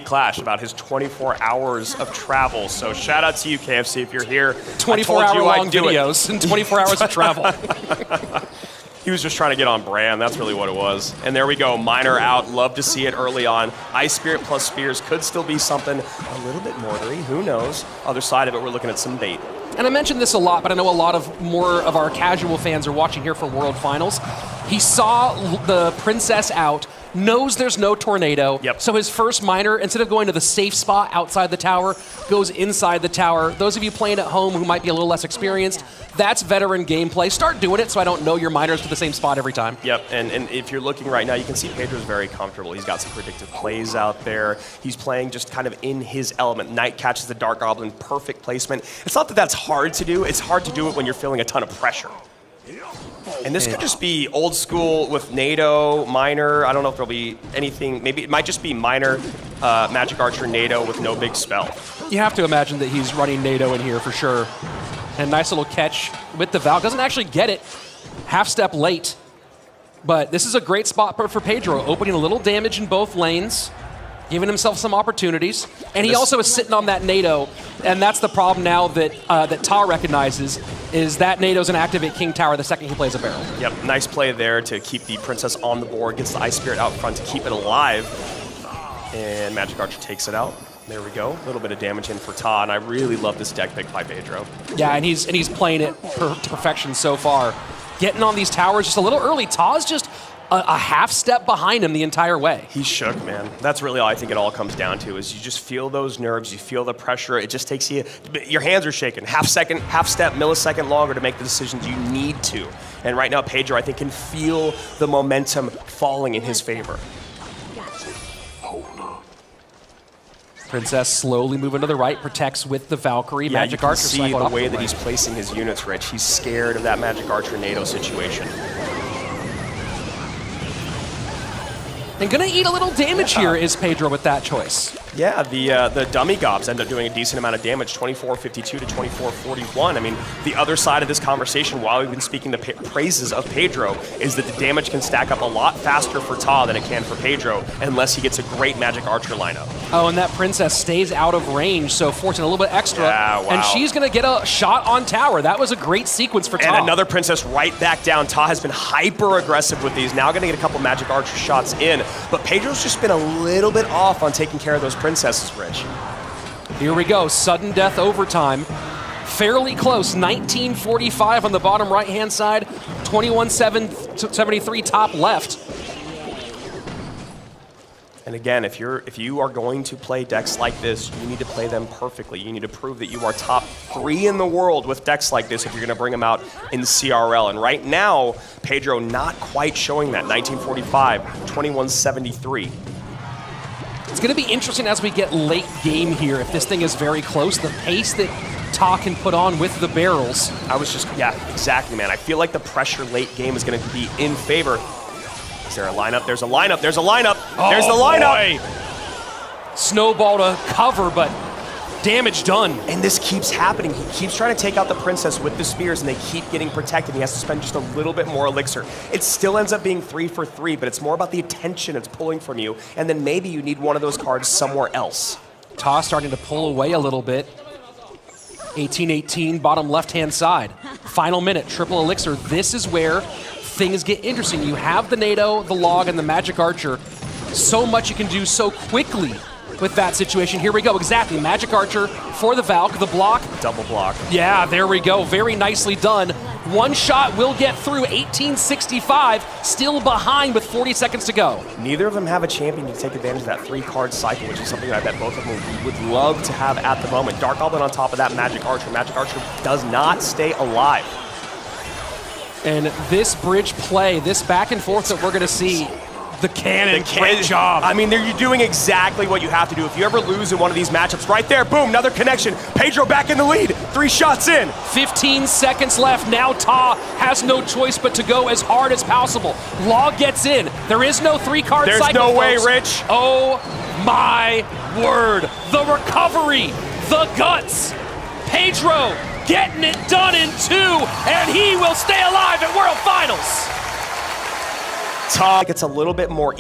Clash about his 24 hours of travel. So shout out to you, KFC, if you're here. 24-hour-long videos and 24 hours of travel. He was just trying to get on brand. That's really what it was. And there we go. Miner out. Love to see it early on. Ice Spirit plus Spears could still be something a little bit mortary. Who knows? Other side of it, we're looking at some bait. And I mentioned this a lot, but I know a lot of more of our casual fans are watching here for World Finals. He saw the Princess out, knows there's no tornado. Yep. So his first miner, instead of going to the safe spot outside the tower, goes inside the tower. Those of you playing at home who might be a little less experienced, that's veteran gameplay. Start doing it so I don't know your miners to the same spot every time. Yep, and if you're looking right now, you can see Pedro's very comfortable. He's got some predictive plays out there. He's playing just kind of in his element. Knight catches the Dark Goblin, perfect placement. It's not that that's hard to do. It's hard to do it when you're feeling a ton of pressure. And this could just be old school with NATO, Miner. I don't know if there'll be anything. Maybe it might just be Miner, Magic Archer, NATO with no big spell. You have to imagine that he's running NATO in here for sure. And nice little catch with the Valk. Doesn't actually get it. Half step late. But this is a great spot for Pedro, opening a little damage in both lanes, giving himself some opportunities. And he also is sitting on that NATO, and that's the problem now that that TAA recognizes, is that NATO's an activate King Tower the second he plays a barrel. Yep, nice play there to keep the Princess on the board, gets the Ice Spirit out front to keep it alive. And Magic Archer takes it out. There we go, a little bit of damage in for TAA, and I really love this deck pick by Pedro. Yeah, and he's playing it to perfection so far. Getting on these towers just a little early. TAA's just a half step behind him the entire way. He's shook, man. That's really all I think it all comes down to, is you just feel those nerves, you feel the pressure. It just takes you, your hands are shaking. Half step, millisecond longer to make the decisions you need to. And right now, Pedro, I think, can feel the momentum falling in his favor. Princess slowly moving to the right, protects with the Valkyrie. Yeah, Magic Archer see the way that he's placing his units, Rich. He's scared of that Magic Archer NATO situation. And gonna eat a little damage here is Pedro with that choice. Yeah, the dummy gobs end up doing a decent amount of damage, 2452 to 2441. I mean, the other side of this conversation, while we've been speaking the praises of Pedro, is that the damage can stack up a lot faster for TAA than it can for Pedro, unless he gets a great Magic Archer lineup. Oh, and that Princess stays out of range, so forcing a little bit extra. Yeah, wow. And she's gonna get a shot on tower. That was a great sequence for TAA. And another Princess right back down. TAA has been hyper aggressive with these. Now gonna get a couple Magic Archer shots in, but Pedro's just been a little bit off on taking care of those Princesses, Rich. Here we go, sudden death overtime. Fairly close, 1945 on the bottom right-hand side, 2173 top left. And again, if you are going to play decks like this, you need to play them perfectly. You need to prove that you are top 3 in the world with decks like this if you're going to bring them out in CRL. And right now, Pedro not quite showing that. 1945, 2173. It's going to be interesting as we get late game here. If this thing is very close, the pace that TAA can put on with the barrels. Yeah, exactly, man. I feel like the pressure late game is going to be in favor. Is there a lineup? There's a lineup. There's a lineup. Oh, there's the lineup. Boy. Snowball to cover, but damage done. And this keeps happening. He keeps trying to take out the Princess with the spears, and they keep getting protected. He has to spend just a little bit more elixir. It still ends up being 3 for 3, but it's more about the attention it's pulling from you, and then maybe you need one of those cards somewhere else. TAA starting to pull away a little bit. 18-18, bottom left-hand side. Final minute, triple elixir. This is where things get interesting. You have the NATO, the Log, and the Magic Archer. So much you can do so quickly with that situation. Here we go, exactly. Magic Archer for the Valk, the block. Double block. Yeah, there we go. Very nicely done. One shot will get through. 1865, still behind with 40 seconds to go. Neither of them have a champion to take advantage of that 3-card cycle, which is something I bet both of them would love to have at the moment. Dark Goblin on top of that Magic Archer. Magic Archer does not stay alive. And this bridge play, this back and forth that we're going to see, the cannon, great job. I mean, you're doing exactly what you have to do. If you ever lose in one of these matchups, right there, boom, another connection. Pedro back in the lead, 3 shots in. 15 seconds left. Now TAA has no choice but to go as hard as possible. Log gets in. There is no 3-card cycle, There's no way, folks. Rich. Oh my word. The recovery, the guts. Pedro getting it done in 2, and he will stay alive at World Finals. TAA gets a little bit more